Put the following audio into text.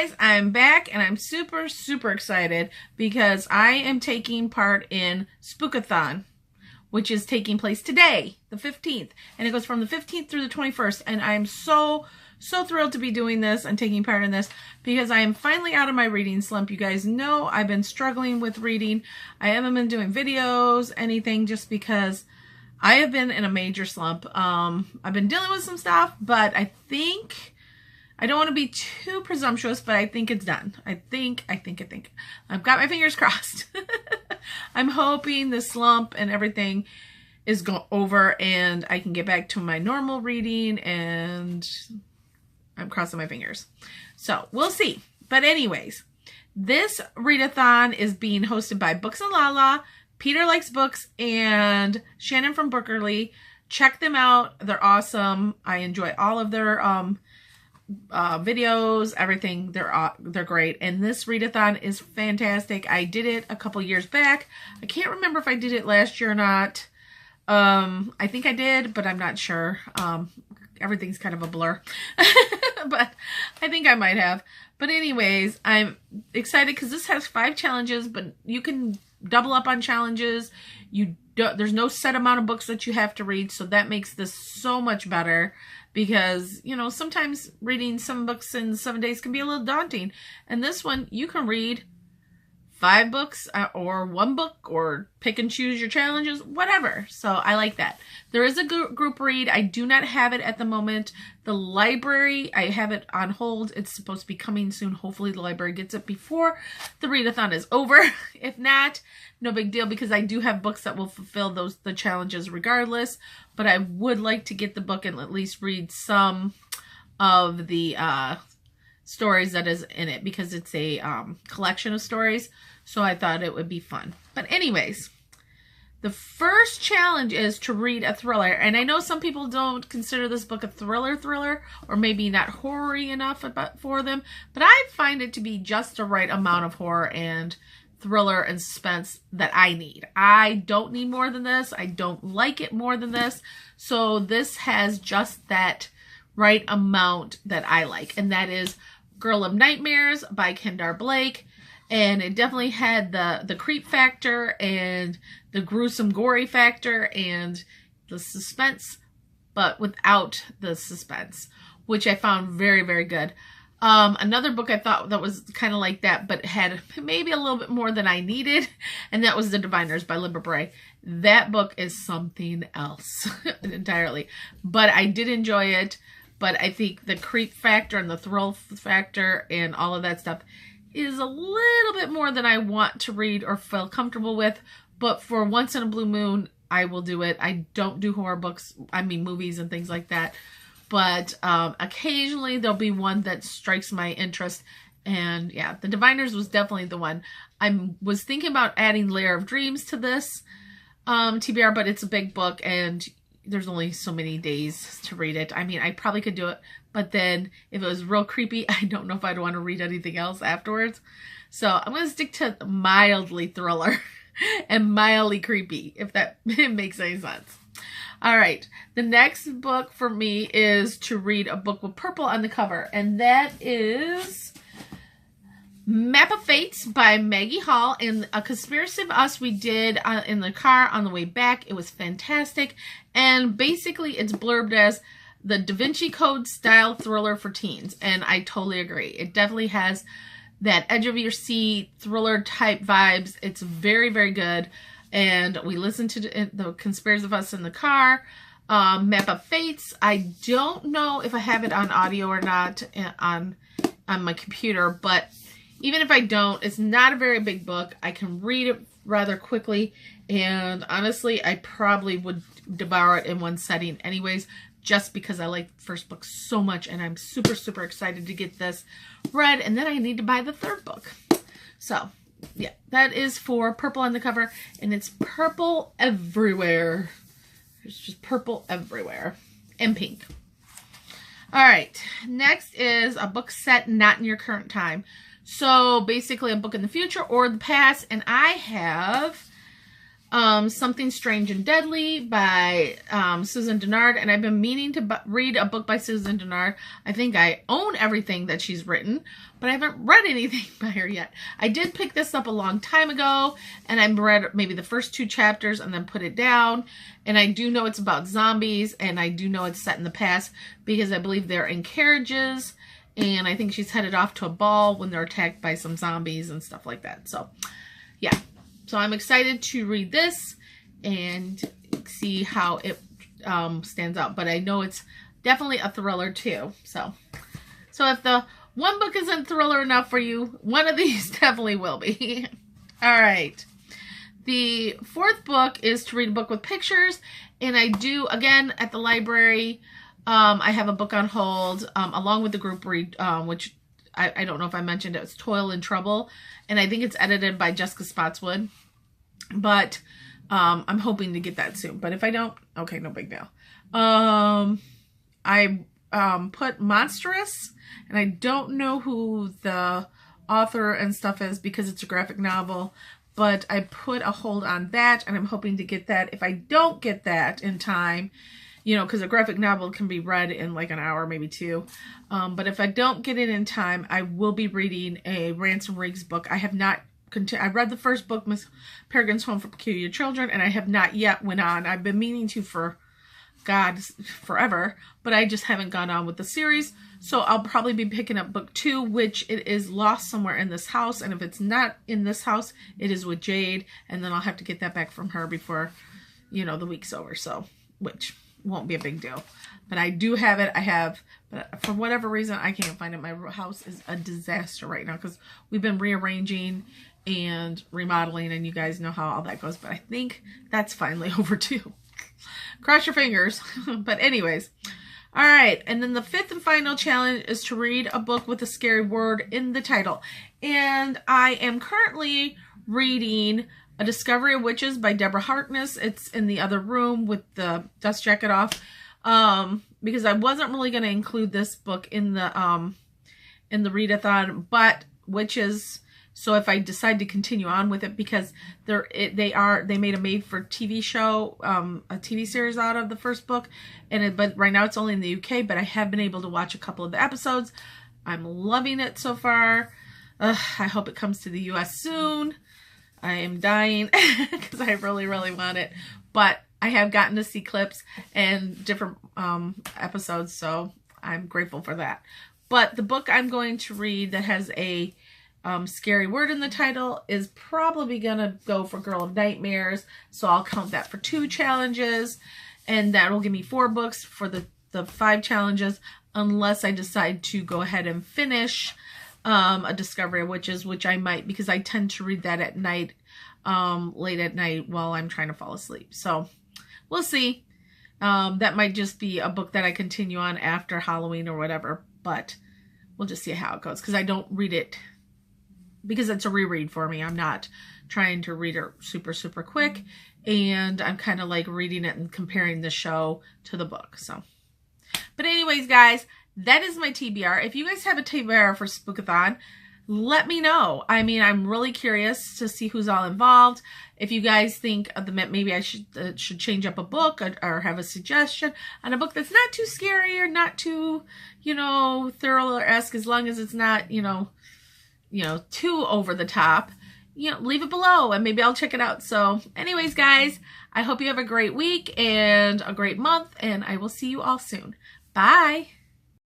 guys, I'm back and I'm super, super excited because I am taking part in Spookathon, which is taking place today, the 15th. And it goes from the 15th through the 21st. And I'm so thrilled to be doing this and taking part in this because I am finally out of my reading slump. You guys know I've been struggling with reading. I haven't been doing videos, anything, just because I have been in a major slump. I've been dealing with some stuff, but I think... I don't want to be too presumptuous, but I think it's done. I think. I've got my fingers crossed. I'm hoping the slump and everything is over and I can get back to my normal reading, and I'm crossing my fingers. So we'll see. But anyways, this readathon is being hosted by Books and Lala, Peter Likes Books, and Shannon from Bookerly. Check them out. They're awesome. I enjoy all of their videos, everything. They're great, and this readathon is fantastic. I did it a couple years back. I can't remember if I did it last year or not. I think I did, but I'm not sure. Everything's kind of a blur. But I think I might have. But anyways, I'm excited because this has 5 challenges, but you can double up on challenges. There's no set amount of books that you have to read, so that makes this so much better. Because, you know, sometimes reading some books in 7 days can be a little daunting. And this one, you can read 5 books or 1 book, or pick and choose your challenges, whatever. So I like that. There is a group read. I do not have it at the moment. The library, I have it on hold. It's supposed to be coming soon. Hopefully the library gets it before the readathon is over. If not, no big deal, because I do have books that will fulfill the challenges regardless. But I would like to get the book and at least read some of the stories that is in it, because it's a collection of stories. So I thought it would be fun. But anyways, the first challenge is to read a thriller. And I know some people don't consider this book a thriller, or maybe not horror-y enough for them. But I find it to be just the right amount of horror and thriller and suspense that I need. I don't need more than this. I don't like it more than this. So this has just that right amount that I like. And that is Girl of Nightmares by Kendar Blake. And it definitely had the creep factor and the gruesome gory factor and the suspense, but without the suspense, which I found very, very good. Another book I thought that was kind of like that, but had maybe a little bit more than I needed, and that was The Diviners by Libba Bray. That book is something else entirely, but I did enjoy it. But I think the creep factor and the thrill factor and all of that stuff is a little bit more than I want to read or feel comfortable with. But for once in a blue moon, I will do it. I don't do horror books, I mean movies and things like that. But occasionally there'll be one that strikes my interest. And yeah, The Diviners was definitely the one. I was thinking about adding Lair of Dreams to this TBR, but it's a big book and there's only so many days to read it. I mean, I probably could do it, but then if it was real creepy, I don't know if I'd want to read anything else afterwards. So I'm going to stick to mildly thriller and mildly creepy, if that makes any sense. All right, the next book for me is to read a book with purple on the cover, and that is Map of Fates by Maggie Hall. And A Conspiracy of Us we did in the car on the way back. It was fantastic. And basically it's blurbed as the Da Vinci Code style thriller for teens. And I totally agree. It definitely has that edge of your seat thriller type vibes. It's very, very good. And we listened to The Conspiracy of Us in the car. Map of Fates, I don't know if I have it on audio or not on my computer, but even if I don't, it's not a very big book. I can read it rather quickly, and honestly, I probably would devour it in one setting anyways, just because I like the first book so much, and I'm super, super excited to get this read, and then I need to buy the 3rd book. So, yeah, that is for purple on the cover, and it's purple everywhere. There's just purple everywhere, and pink. All right, next is a book set not in your current time. So basically a book in the future or the past, and I have Something Strange and Deadly by Susan Dennard, and I've been meaning to read a book by Susan Dennard. I think I own everything that she's written, but I haven't read anything by her yet. I did pick this up a long time ago, and I read maybe the first 2 chapters and then put it down. And I do know it's about zombies, and I do know it's set in the past because I believe they're in carriages, and I think she's headed off to a ball when they're attacked by some zombies and stuff like that. So, yeah. So I'm excited to read this and see how it stands out. But I know it's definitely a thriller too. So if the one book isn't thriller enough for you, one of these definitely will be. All right. The 4th book is to read a book with pictures. And I do, again, at the library, I have a book on hold along with the group read, which I don't know if I mentioned it. It's Toil and Trouble. And I think it's edited by Jessica Spotswood. But I'm hoping to get that soon. But if I don't, okay, no big deal. I put Monstrous. And I don't know who the author and stuff is because it's a graphic novel. But I put a hold on that, and I'm hoping to get that. If I don't get that in time, you know, because a graphic novel can be read in like an hour, maybe 2. But if I don't get it in time, I will be reading a Ransom Riggs book. I have not, I read the first book, Miss Peregrine's Home for Peculiar Children, and I have not yet went on. I've been meaning to for, God, forever, but I just haven't gone on with the series. So I'll probably be picking up book 2, which it is lost somewhere in this house. And if it's not in this house, it is with Jade. And then I'll have to get that back from her before, you know, the week's over. So, which won't be a big deal. But I do have it. I have, but for whatever reason, I can't find it. My house is a disaster right now because we've been rearranging and remodeling. And you guys know how all that goes. But I think that's finally over too. Cross your fingers. But anyways. All right, and then the 5th and final challenge is to read a book with a scary word in the title. And I am currently reading A Discovery of Witches by Deborah Harkness. It's in the other room with the dust jacket off. Because I wasn't really going to include this book in the readathon, but witches. So if I decide to continue on with it, because they made a made-for-TV show, a TV series out of the first book, but right now it's only in the UK. But I have been able to watch a couple of the episodes. I'm loving it so far. I hope it comes to the US soon. I am dying because I really, really want it. But I have gotten to see clips and different episodes, so I'm grateful for that. But the book I'm going to read that has a scary word in the title is probably gonna go for Girl of Nightmares, so I'll count that for 2 challenges, and that will give me 4 books for the 5 challenges, unless I decide to go ahead and finish A Discovery of Witches, which I might, because I tend to read that at night, late at night while I'm trying to fall asleep. So we'll see. That might just be a book that I continue on after Halloween or whatever, but we'll just see how it goes, because I don't read it because it's a reread for me. I'm not trying to read it super, super quick. And I'm kind of like reading it and comparing the show to the book. So, but anyways, guys, that is my TBR. If you guys have a TBR for Spookathon, let me know. I mean, I'm really curious to see who's all involved. If you guys think of maybe I should change up a book or have a suggestion on a book that's not too scary or not too, you know, thriller-esque, as long as it's not, you know, too over the top, you know, leave it below and maybe I'll check it out. So anyways, guys, I hope you have a great week and a great month, and I will see you all soon. Bye.